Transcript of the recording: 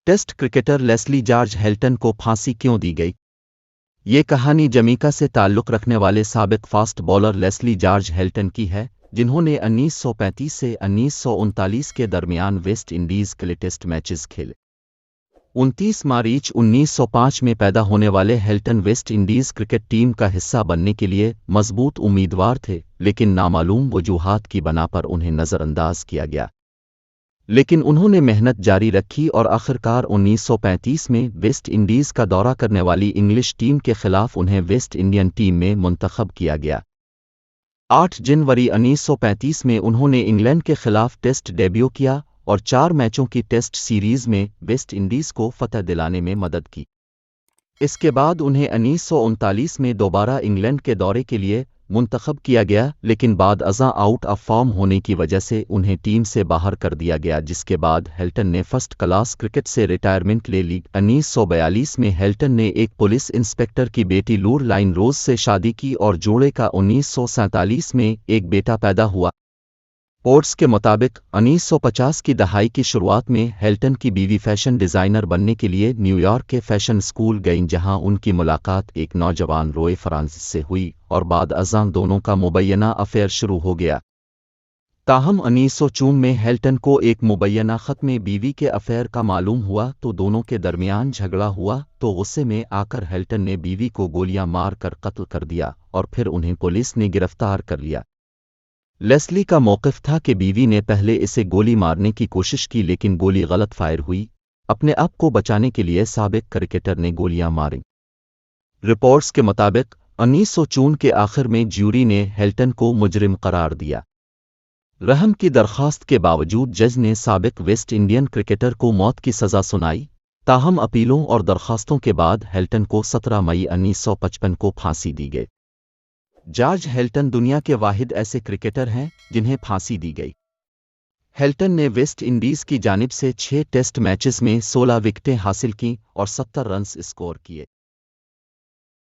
Test cricketer Leslie George Helton को फांसी क्यों दी गई? ये कहानी जमैका से ताल्लुक़ रखने वाले साबिक fast bowler Leslie George Helton की है, जिन्होंने 1935 से 1939 के दरमियान वेस्ट इंडीज़ के लिए टेस्ट मैचेस खेले। 29 मार्च 1905 में पैदा होने वाले Helton West Indies cricket team का हिस्सा बनने के लिए मजबूत उम्मीदवार थे, लेकिन नामालूम वजूहात की बना पर उन्हें नज़रअंदाज किया गया। लेकिन उन्होंने मेहनत जारी रखी और आखिरकार 1935 में वेस्ट इंडीज़ का दौरा करने वाली इंग्लिश टीम के खिलाफ उन्हें वेस्ट इंडियन टीम में मुंतखब किया गया। 8 जनवरी 1935 में उन्होंने इंग्लैंड के खिलाफ टेस्ट डेब्यू किया और 4 मैचों की टेस्ट सीरीज़ में वेस्ट इंडीज़ को फतह दिलाने में मदद की। इसके बाद उन्हें 1939 में दोबारा इंग्लैंड के दौरे के लिए मुंतखब किया गया, लेकिन बाद अज़ां आउट ऑफ फॉर्म होने की वजह से उन्हें टीम से बाहर कर दिया गया, जिसके बाद हेल्टन ने फर्स्ट क्लास क्रिकेट से रिटायरमेंट ले ली। 1942 में हेल्टन ने एक पुलिस इंस्पेक्टर की बेटी लूर लाइन रोज से शादी की और जोड़े का 1947 में एक बेटा पैदा हुआ। रिपोर्ट्स के मुताबिक 1950 की दहाई की शुरुआत में हेल्टन की बीवी फैशन डिज़ाइनर बनने के लिए न्यूयॉर्क के फैशन स्कूल गईं, जहां उनकी मुलाकात एक नौजवान रोए फ्रांसिस से हुई और बाद अज़ां दोनों का मुबैना अफेयर शुरू हो गया। ताहम 1954 में हेल्टन को एक मुबैना ख़त में बीवी के अफेयर का मालूम हुआ तो दोनों के दरमियान झगड़ा हुआ, तो गुस्से में आकर हेल्टन ने बीवी को गोलियां मार कर कत्ल कर दिया और फिर उन्हें पुलिस ने गिरफ्तार कर लिया। लेस्ली का मौक़िफ़ था कि बीवी ने पहले इसे गोली मारने की कोशिश की, लेकिन गोली गलत फायर हुई। अपने आप को बचाने के लिए साबिक क्रिकेटर ने गोलियां मारी। रिपोर्ट्स के मुताबिक 1954 के आखिर में ज्यूरी ने हेल्टन को मुजरिम करार दिया। रहम की दरख्वास्त के बावजूद जज ने साबिक वेस्ट इंडियन क्रिकेटर को मौत की सज़ा सुनाई। ताहम अपीलों और दरख्वास्तों के बाद हेल्टन को 17 मई 1955 को फांसी दी गई। जॉर्ज हेल्टन दुनिया के वाहिद ऐसे क्रिकेटर हैं जिन्हें फांसी दी गई। हेल्टन ने वेस्ट इंडीज़ की जानिब से 6 टेस्ट मैचेस में 16 विकेटें हासिल कीं और 70 रन्स स्कोर किए।